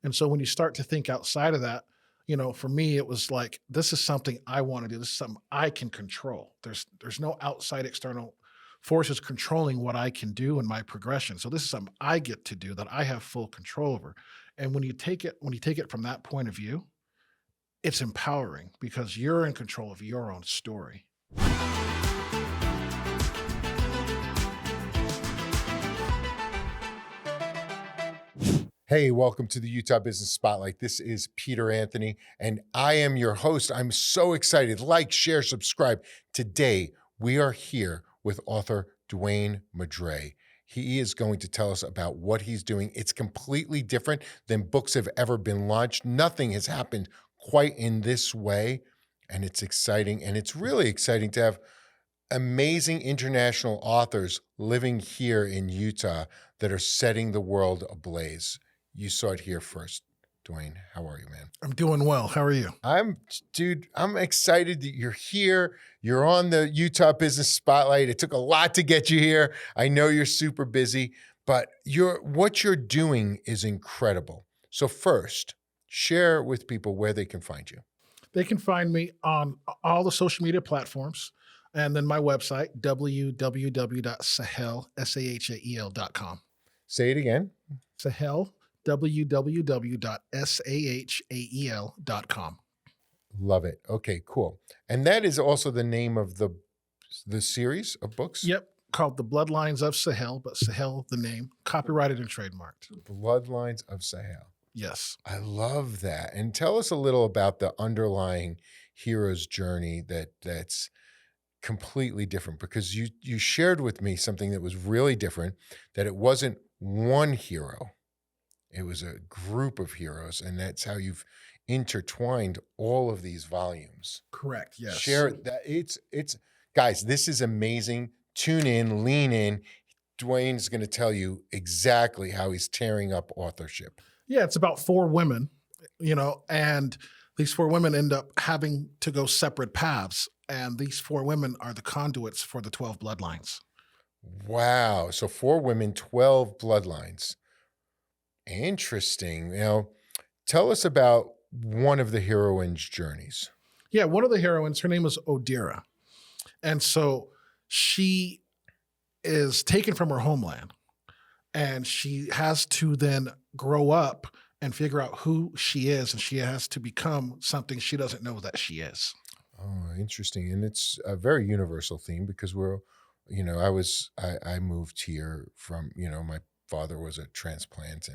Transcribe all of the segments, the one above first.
And so when you start to think outside of that, for me, it was like, this is something I want to do. This is something I can control. There's no outside external forces controlling what I can do in my progression. So this is something I get to do that I have full control over. And when you take it from that point of view, it's empowering because you're in control of your own story. Hey, welcome to the Utah Business Spotlight. This is Peter Anthony, and I am your host. I'm so excited. Like, share, subscribe. Today, we are here with author Dwayne Madry. He is going to tell us about what he's doing. It's completely different than books have ever been launched. Nothing has happened quite in this way, and it's exciting. And it's really exciting to have amazing international authors living here in Utah that are setting the world ablaze. You saw it here first. Dwayne, how are you, man? I'm doing well. How are you? I'm excited that you're here. You're on the Utah Business Spotlight. It took a lot to get you here. I know you're super busy, but what you're doing is incredible. So first, share with people where they can find you. They can find me on all the social media platforms and then my website, www.sahael.com. Say it again. Sahael, www.sahael.com. Love it. Okay, cool. And that is also the name of the series of books? Yep, called The Bloodlines of Sahael, but Sahael, the name, copyrighted and trademarked. Bloodlines of Sahael. Yes. I love that. And tell us a little about the underlying hero's journey that's completely different, because you shared with me something that was really different, that it wasn't one hero. It was a group of heroes, and that's how you've intertwined all of these volumes. Correct, yes. Share that. It's guys, this is amazing. Tune in, lean in. Dwayne's going to tell you exactly how he's tearing up authorship. Yeah, it's about four women, and these four women end up having to go separate paths. And these four women are the conduits for the 12 bloodlines. Wow. So 4 women, 12 bloodlines. Interesting. Tell us about one of the heroines' journeys. Yeah, one of the heroines, her name is Odira. And so she is taken from her homeland, and she has to then grow up and figure out who she is, and she has to become something she doesn't know that she is. Oh, interesting. And it's a very universal theme, because I moved here from, my father was a transplant,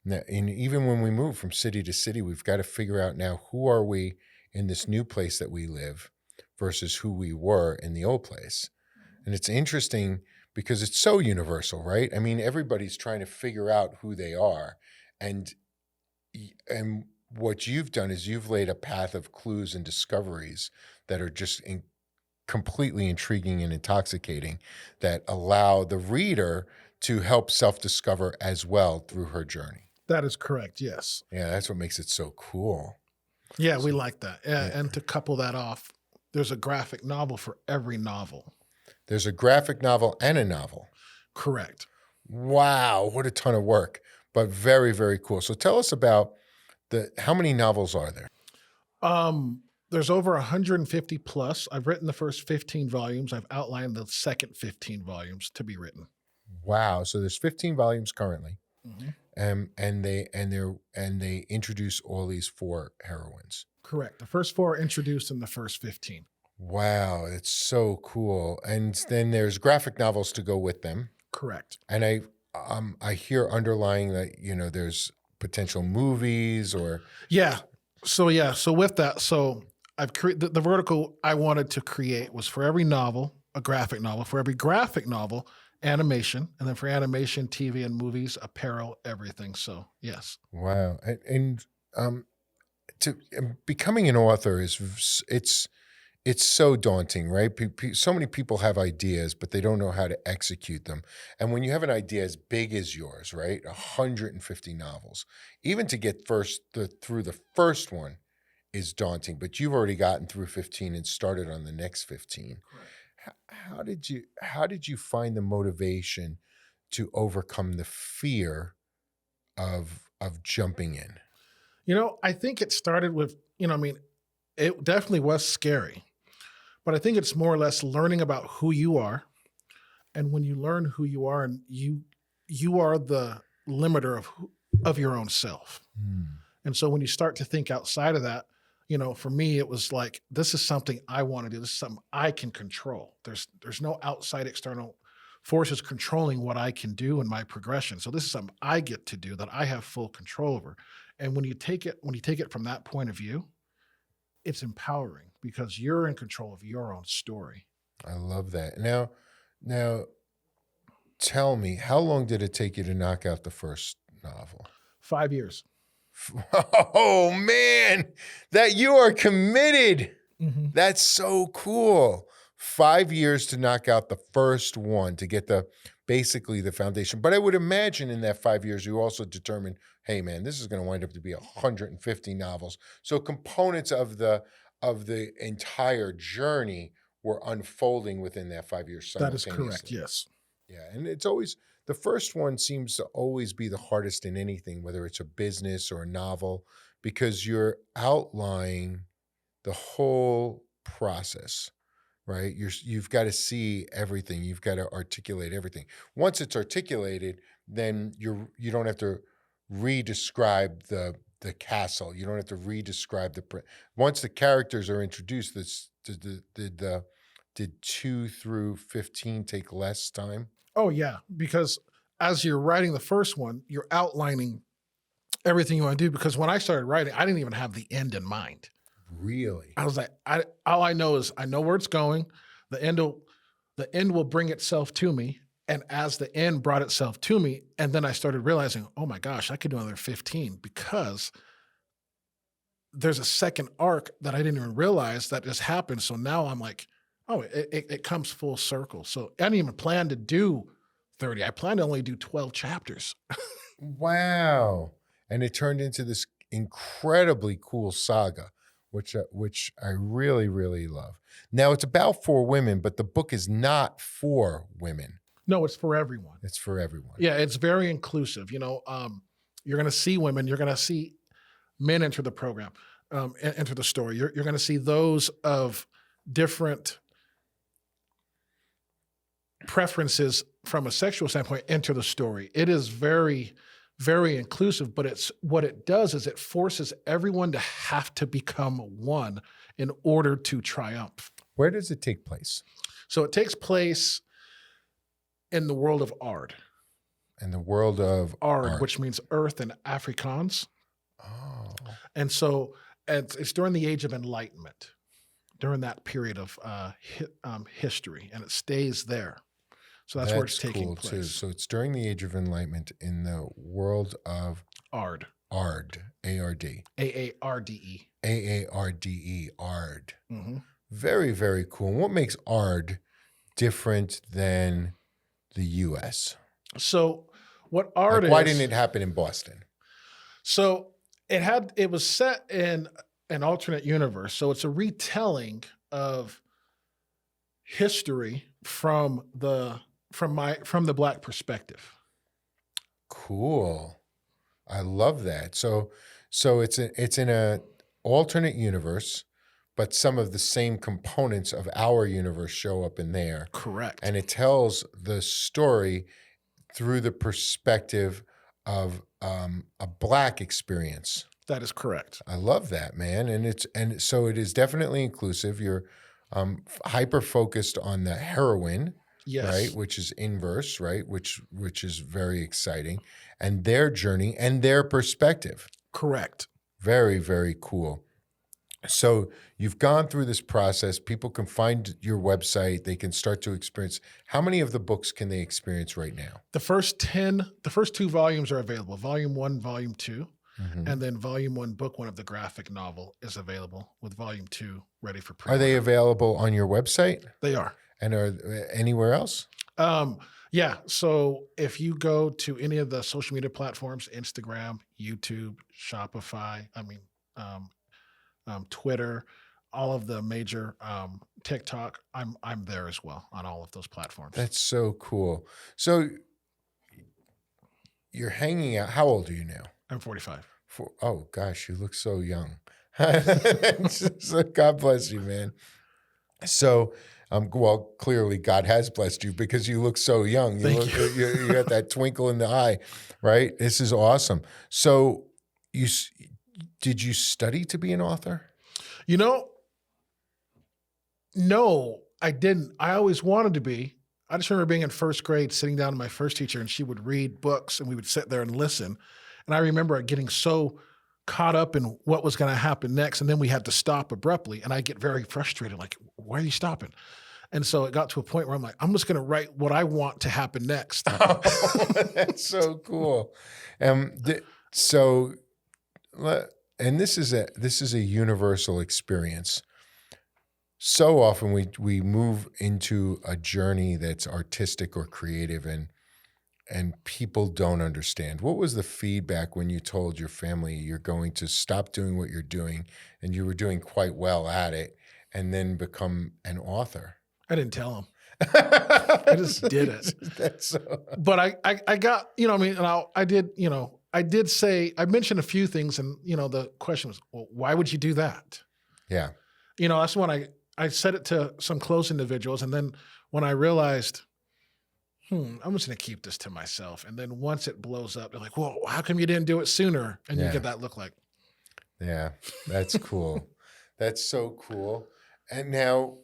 and even when we move from city to city, we've got to figure out now, who are we in this new place that we live versus who we were in the old place. And it's interesting because it's so universal, right? I mean, everybody's trying to figure out who they are. And what you've done is you've laid a path of clues and discoveries that are just completely intriguing and intoxicating, that allow the reader to help self-discover as well through her journey. That is correct, yes. Yeah, that's what makes it so cool. Yeah, we like that. And to couple that off, there's a graphic novel for every novel. There's a graphic novel and a novel. Correct. Wow, what a ton of work, but very, very cool. So tell us about how many novels are there? There's over 150 plus. I've written the first 15 volumes. I've outlined the second 15 volumes to be written. Wow. So there's 15 volumes currently. Mm-hmm. And they introduce all these 4 heroines. Correct. The first 4 are introduced in the first 15. Wow, it's so cool. And then there's graphic novels to go with them. Correct. And I hear underlying that, there's potential movies or So with that, I've created the vertical I wanted to create was for every novel, a graphic novel, for every graphic novel, animation, and then for animation, TV and movies, apparel, everything. So yes. Wow. And becoming an author it's so daunting, right? So many people have ideas, but they don't know how to execute them. And when you have an idea as big as yours, right? 150 novels, even to get through the first one is daunting, but you've already gotten through 15 and started on the next 15. How did you find the motivation to overcome the fear of jumping in? I think it started with, it definitely was scary, but I think it's more or less learning about who you are. And when you learn who you are and you are the limiter of your own self. Hmm. And so when you start to think outside of that, for me, it was like, this is something I want to do. This is something I can control. There's no outside external forces controlling what I can do in my progression. So this is something I get to do that I have full control over. And when you take it from that point of view, it's empowering because you're in control of your own story. I love that. Now, tell me, how long did it take you to knock out the first novel? 5 years. Oh man, that you are committed. Hmm. That's so cool. 5 years to knock out the first one to get basically the foundation. But I would imagine in that 5 years, you also determined, hey man, this is going to wind up to be 150 novels. So components of the entire journey were unfolding within that 5 years That is correct. simultaneously. Yes. Yeah, and it's always the first one seems to always be the hardest in anything, whether it's a business or a novel, because you're outlining the whole process, right? You've got to see everything. You've got to articulate everything. Once it's articulated, then you don't have to re-describe the castle. You don't have to re-describe once the characters are introduced. Did 2 through 15 take less time? Oh yeah, because as you're writing the first one, you're outlining everything you want to do. Because when I started writing, I didn't even have the end in mind. Really? I was like, all I know is I know where it's going. The end will bring itself to me. And as the end brought itself to me, and then I started realizing, oh my gosh, I could do another 15 because there's a second arc that I didn't even realize that just happened. So now I'm like, oh, it comes full circle. So I didn't even plan to do 30. I planned to only do 12 chapters. Wow. And it turned into this incredibly cool saga, which I really, really love. Now it's about 4 women, but the book is not for women. No, it's for everyone. It's for everyone. Yeah, it's very inclusive. You're going to see women, you're going to see men enter the program, enter the story. You're going to see those of different preferences from a sexual standpoint enter the story. It is very, very inclusive, but what it does is it forces everyone to have to become one in order to triumph. Where does it take place? So it takes place in the world of Ard. In the world of Ard, which means earth in Afrikaans. Oh. And so it's during the Age of Enlightenment, during that period of history, and it stays there. So that's where it's taking cool place. Too. So it's during the Age of Enlightenment in the world of Ard. Ard, A-R-D. A-A-R-D-E. A-A-R-D-E, Ard. Mm-hmm. Very, very cool. And what makes Ard different than the U.S.? So what Ard is... Why didn't it happen in Boston? So it was set in an alternate universe. So it's a retelling of history from the Black perspective. Cool. I love that. So it's in a alternate universe, but some of the same components of our universe show up in there. Correct. And it tells the story through the perspective of a Black experience. That is correct. I love that, man. And so it is definitely inclusive. You're hyper focused on the heroine, yes, right, which is inverse, right, which is very exciting, and their journey and their perspective. Correct. Very, very cool. So you've gone through this process. People can find your website. They can start to experience. How many of the books can they experience right now? The first 2 volumes are available. Volume 1, Volume 2. Mm-hmm. And then Volume 1, Book 1 of the graphic novel is available with Volume 2 ready for pre-order. Are they available on your website? They are. And are anywhere else? Yeah. So if you go to any of the social media platforms, Instagram, YouTube, Shopify, Twitter, all of the major TikTok, I'm there as well on all of those platforms. That's so cool. So you're hanging out. How old are you now? I'm 45. Oh gosh, you look so young. So God bless you, man. So, well, clearly God has blessed you because you look so young. You Thank look, you. you got that twinkle in the eye, right? This is awesome. So, you did you study to be an author? You know, no, I didn't. I always wanted to be. I just remember being in first grade, sitting down with my first teacher, and she would read books, and we would sit there and listen. And I remember getting so caught up in what was going to happen next, and then we had to stop abruptly, and I get very frustrated, like, "Why are you stopping?" And so it got to a point where I'm like, "I'm just going to write what I want to happen next." Oh, that's so cool. So, and this is a universal experience. So often we move into a journey that's artistic or creative, and people don't understand. What was the feedback when you told your family you're going to stop doing what you're doing, and you were doing quite well at it, and then become an author? I didn't tell them. I just did it. That's so... But I got, I mean, and I did say, I mentioned a few things, and, the question was, well, why would you do that? Yeah. That's when I said it to some close individuals. And then when I realized, I'm just going to keep this to myself. And then once it blows up, they're like, well, how come you didn't do it sooner? And you get that look like. Yeah, that's cool. That's so cool. And now,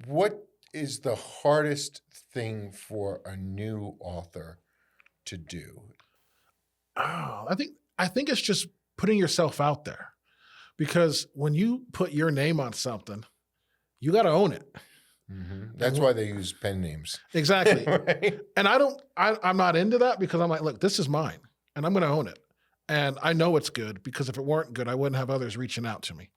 what is the hardest thing for a new author to do? Oh, I think it's just putting yourself out there, because when you put your name on something, you got to own it. Mm-hmm. That's why they use pen names. Exactly. Right? And I'm not into that, because I'm like, look, this is mine and I'm going to own it. And I know it's good, because if it weren't good, I wouldn't have others reaching out to me.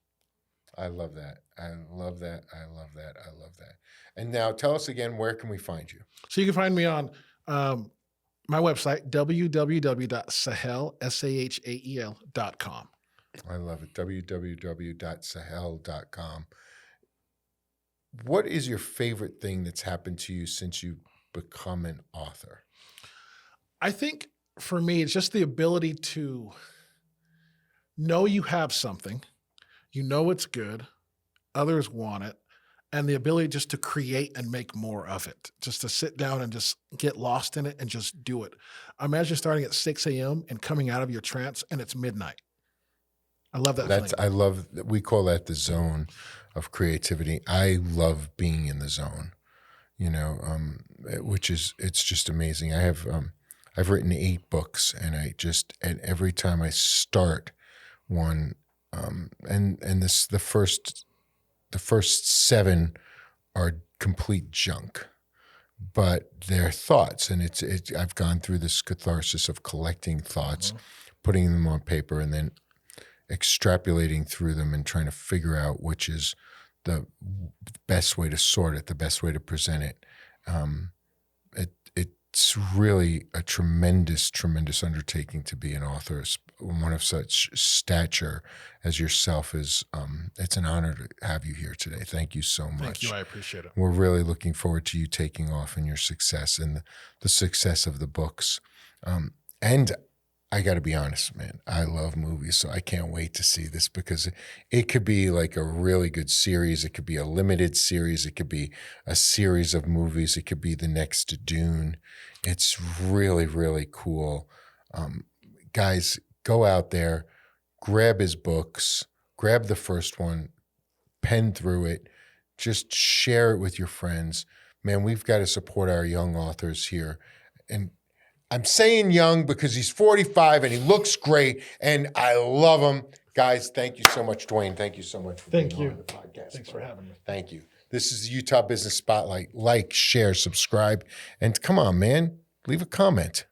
I love that. I love that. I love that. I love that. And now tell us again, where can we find you? So you can find me on my website, www.sahael.com. I love it. www.sahael.com. What is your favorite thing that's happened to you since you've become an author? I think for me, it's just the ability to know you have something, it's good, others want it, and the ability just to create and make more of it, just to sit down and just get lost in it and just do it. Imagine starting at 6 a.m. and coming out of your trance and it's midnight. I love that feeling. We call that the zone of creativity. I love being in the zone, it's just amazing. I've written 8 books, and every time I start one, the first 7 are complete junk, but they're thoughts. And I've gone through this catharsis of collecting thoughts, putting them on paper, and then extrapolating through them and trying to figure out which is the best way to sort it, the best way to present it. It's really a tremendous, tremendous undertaking to be an author. One of such stature as yourself is, it's an honor to have you here today. Thank you so much. Thank you. I appreciate it. We're really looking forward to you taking off and your success and the success of the books. And I got to be honest, man, I love movies, so I can't wait to see this, because it could be like a really good series. It could be a limited series. It could be a series of movies. It could be the next Dune. It's really, really cool. Guys, go out there, grab his books, grab the first one, pen through it, just share it with your friends. Man, we've got to support our young authors here. And I'm saying young because he's 45 and he looks great, and I love him. Guys, thank you so much, Dwayne. Thank you so much for being on the podcast. Thanks for having me. Thank you. This is the Utah Business Spotlight. Like, share, subscribe, and come on, man, leave a comment.